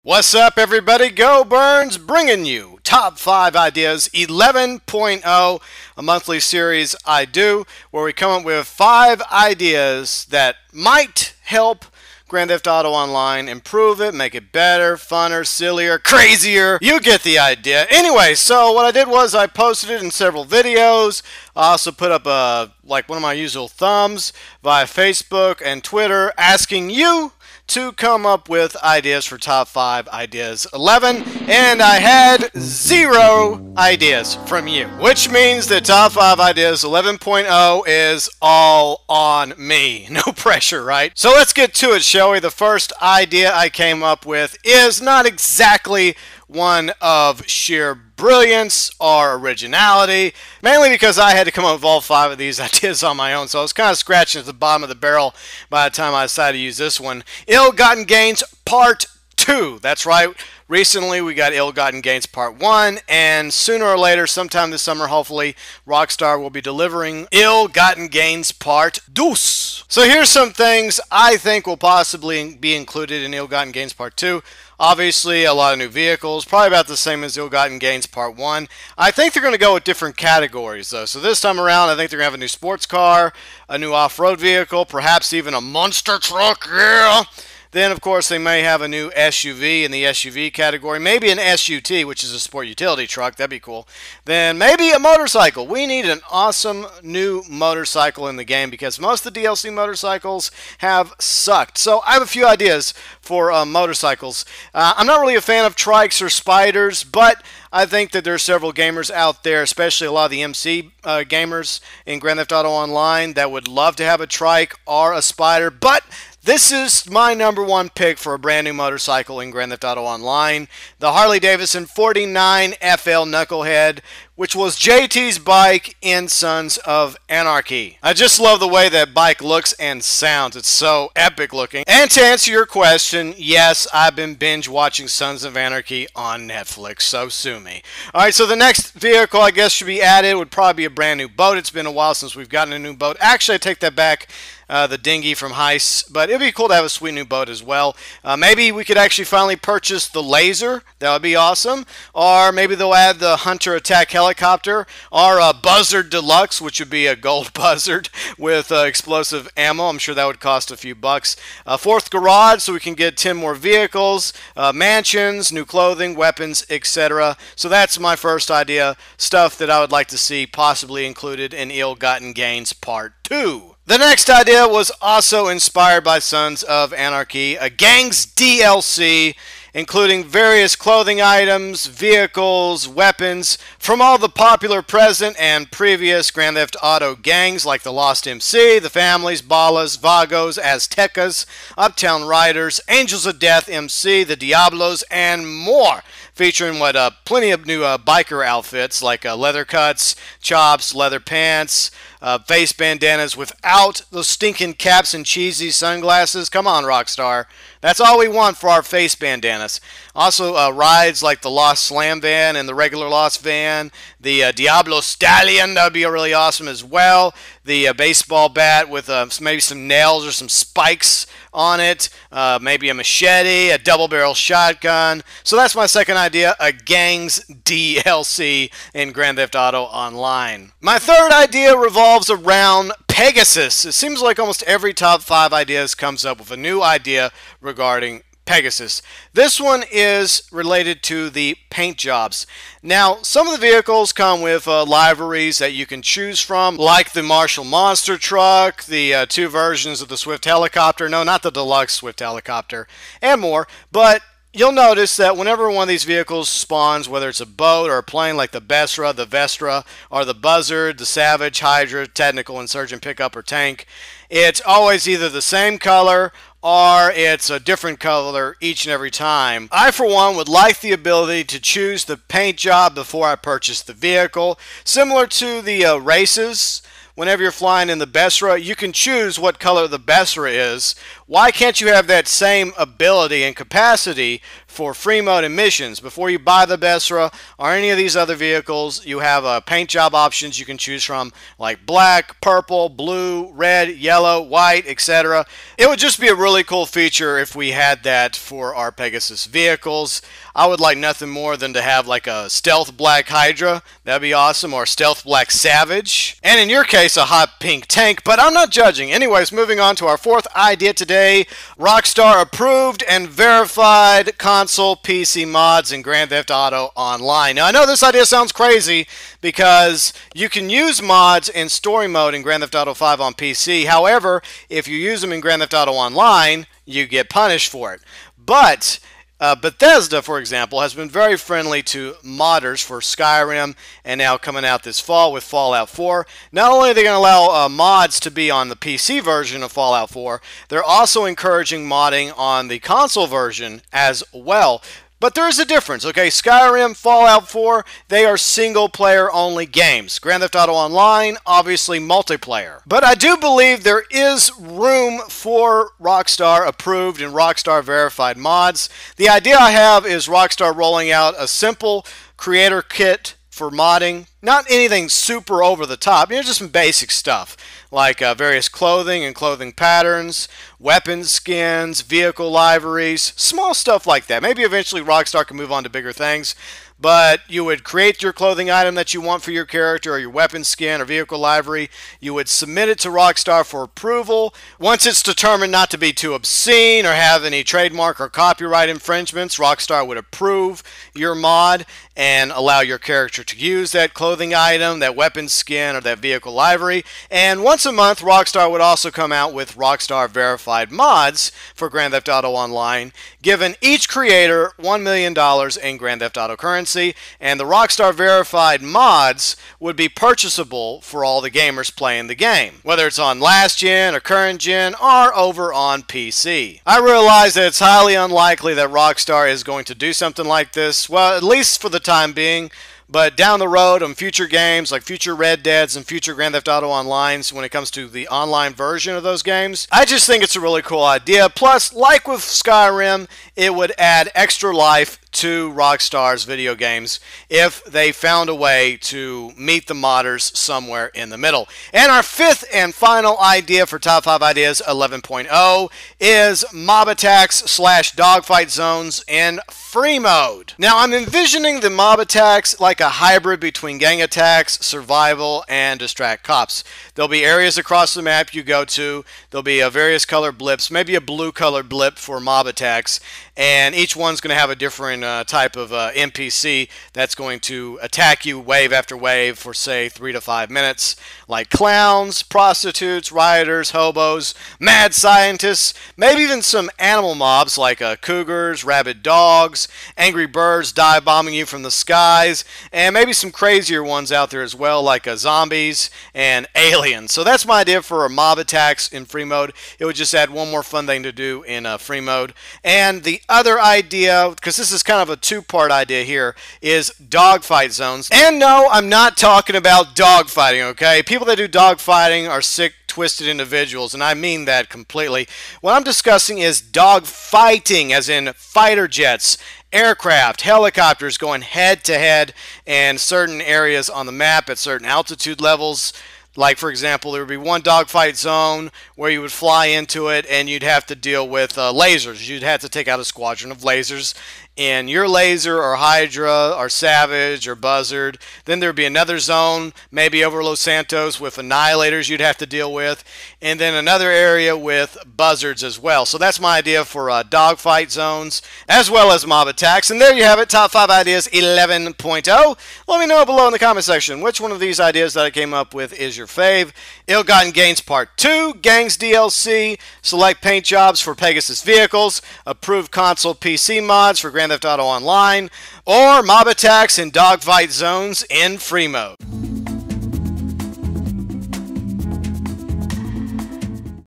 What's up, everybody? GeauxBurns bringing you Top 5 Ideas 11.0, a monthly series I do where we come up with 5 ideas that might help Grand Theft Auto Online improve it, make it better, funner, sillier, crazier. You get the idea. Anyway, so what I did was I posted it in several videos. I also put up one of my usual thumbs via Facebook and Twitter asking you to come up with ideas for Top 5 Ideas 11, and I had 0 ideas from you, which means that Top 5 Ideas 11.0 is all on me. No pressure, right? So let's get to it, shall we? The first idea I came up with is not exactly one of sheer brilliance or originality, mainly because I had to come up with all 5 of these ideas on my own, so I was kind of scratching at the bottom of the barrel by the time I decided to use this one. Ill-Gotten Gains Part 2. That's right. Recently, we got Ill-Gotten Gains Part 1, and sooner or later, sometime this summer, hopefully, Rockstar will be delivering Ill-Gotten Gains Part 2. So here's some things I think will possibly be included in Ill-Gotten Gains Part 2. Obviously, a lot of new vehicles, probably about the same as Ill-Gotten Gains Part 1. I think they're going to go with different categories, though. So this time around, I think they're going to have a new sports car, a new off-road vehicle, perhaps even a monster truck, yeah! Then, of course, they may have a new SUV in the SUV category. Maybe an SUT, which is a sport utility truck. That'd be cool. Then maybe a motorcycle. We need an awesome new motorcycle in the game because most of the DLC motorcycles have sucked. So I have a few ideas for motorcycles. I'm not really a fan of trikes or spiders, but I think that there are several gamers out there, especially a lot of the MC gamers in Grand Theft Auto Online, that would love to have a trike or a spider, but this is my #1 pick for a brand new motorcycle in Grand Theft Auto Online, the Harley-Davidson 49 FL Knucklehead, which was JT's bike in Sons of Anarchy. I just love the way that bike looks and sounds. It's so epic looking. And to answer your question, yes, I've been binge watching Sons of Anarchy on Netflix, so sue me. Alright, so the next vehicle I guess should be added would probably be a brand new boat. It's been a while since we've gotten a new boat. Actually, I take that back. The dinghy from Heist, but it'd be cool to have a sweet new boat as well. Maybe we could actually finally purchase the laser. That would be awesome. Or maybe they'll add the Hunter attack helicopter, or a Buzzard Deluxe, which would be a gold Buzzard with explosive ammo. I'm sure that would cost a few bucks. A 4th garage so we can get 10 more vehicles, mansions, new clothing, weapons, etc. So that's my first idea, stuff that I would like to see possibly included in Ill-Gotten Gains Part 2. The next idea was also inspired by Sons of Anarchy, a gangs DLC including various clothing items, vehicles, weapons from all the popular present and previous Grand Theft Auto gangs like the Lost MC, the Families, Ballas, Vagos, Aztecas, Uptown Riders, Angels of Death MC, the Diablos, and more. Featuring plenty of new biker outfits like leather cuts, chops, leather pants, face bandanas without those stinking caps and cheesy sunglasses. Come on, Rockstar. That's all we want for our face bandanas. Also, rides like the Lost Slam van and the regular Lost van. The Diablo Stallion, that would be really awesome as well. The baseball bat with maybe some nails or some spikes on it. Maybe a machete, a double-barrel shotgun. So that's my second idea, a gangs DLC in Grand Theft Auto Online. My third idea revolves around Pegasus. It seems like almost every Top 5 Ideas comes up with a new idea regarding Pegasus. This one is related to the paint jobs. Now, some of the vehicles come with liveries that you can choose from, like the Marshall Monster Truck, the 2 versions of the Swift Helicopter, no, not the Deluxe Swift Helicopter, and more, but you'll notice that whenever one of these vehicles spawns, whether it's a boat or a plane like the Besra, the Vestra, or the Buzzard, the Savage, Hydra, Technical, Insurgent Pickup, or Tank, it's always either the same color or it's a different color each and every time. I, for one, would like the ability to choose the paint job before I purchase the vehicle. Similar to the races, whenever you're flying in the Besra, you can choose what color the Besra is why can't you have that same ability and capacity for free mode and missions? Before you buy the Bessera or any of these other vehicles, you have paint job options you can choose from, like black, purple, blue, red, yellow, white, etc. It would just be a really cool feature if we had that for our Pegasus vehicles. I would like nothing more than to have like a stealth black Hydra. That'd be awesome. Or stealth black Savage. And in your case, a hot pink tank. But I'm not judging. Anyways, moving on to our fourth idea today. Rockstar approved and verified console PC mods in Grand Theft Auto Online. Now, I know this idea sounds crazy because you can use mods in story mode in Grand Theft Auto 5 on PC. However, if you use them in Grand Theft Auto Online, you get punished for it. But Bethesda, for example, has been very friendly to modders for Skyrim and now coming out this fall with Fallout 4. Not only are they going to allow mods to be on the PC version of Fallout 4, they're also encouraging modding on the console version as well. But there is a difference, okay? Skyrim, Fallout 4, they are single-player only games. Grand Theft Auto Online, obviously multiplayer. But I do believe there is room for Rockstar approved and Rockstar verified mods. The idea I have is Rockstar rolling out a simple creator kit for modding. Not anything super over the top, just some basic stuff like various clothing and clothing patterns, weapon skins, vehicle liveries, small stuff like that. Maybe eventually Rockstar can move on to bigger things, but you would create your clothing item that you want for your character or your weapon skin or vehicle livery. You would submit it to Rockstar for approval. Once it's determined not to be too obscene or have any trademark or copyright infringements, Rockstar would approve your mod and allow your character to use that clothing item, that weapon skin, or that vehicle livery. And once a month, Rockstar would also come out with Rockstar verified mods for Grand Theft Auto Online, giving each creator $1 million in Grand Theft Auto currency, and the Rockstar verified mods would be purchasable for all the gamers playing the game, whether it's on last gen or current gen or over on PC. I realize that it's highly unlikely that Rockstar is going to do something like this, well, at least for the time being. But down the road on future games like future Red Deads and future Grand Theft Auto Onlines, when it comes to the online version of those games, I just think it's a really cool idea. Plus, like with Skyrim, it would add extra life to Rockstar's video games if they found a way to meet the modders somewhere in the middle. And our fifth and final idea for Top 5 Ideas 11.0 is mob attacks / dogfight zones in free mode. Now, I'm envisioning the mob attacks like a hybrid between gang attacks, survival, and distract cops. There'll be areas across the map you go to. There'll be various color blips, maybe a blue colored blip for mob attacks, and each one's going to have a different type of NPC that's going to attack you wave after wave for, say, 3 to 5 minutes, like clowns, prostitutes, rioters, hobos, mad scientists, maybe even some animal mobs like cougars, rabid dogs, angry birds dive bombing you from the skies, and maybe some crazier ones out there as well, like zombies and aliens. So that's my idea for mob attacks in free mode. It would just add one more fun thing to do in free mode. And the other idea, because this is kind of a two-part idea here, is dogfight zones. And no, I'm not talking about dogfighting, okay? People that do dogfighting are sick, twisted individuals, and I mean that completely. What I'm discussing is dogfighting, as in fighter jets, aircraft, helicopters going head-to-head in certain areas on the map at certain altitude levels. Like, for example, there would be one dogfight zone where you would fly into it and you'd have to deal with lasers. You'd have to take out a squadron of lasers in your laser or Hydra or Savage or Buzzard. Then there'd be another zone, maybe over Los Santos, with annihilators you'd have to deal with. And then another area with buzzards as well. So that's my idea for dogfight zones as well as mob attacks. And there you have it, Top 5 Ideas 11.0. Let me know below in the comment section which one of these ideas that I came up with is your fave. Ill-Gotten Gains Part 2, Gangs DLC, select paint jobs for Pegasus vehicles, approved console PC mods for Grand Theft Auto Online, or mob attacks and dogfight zones in free mode.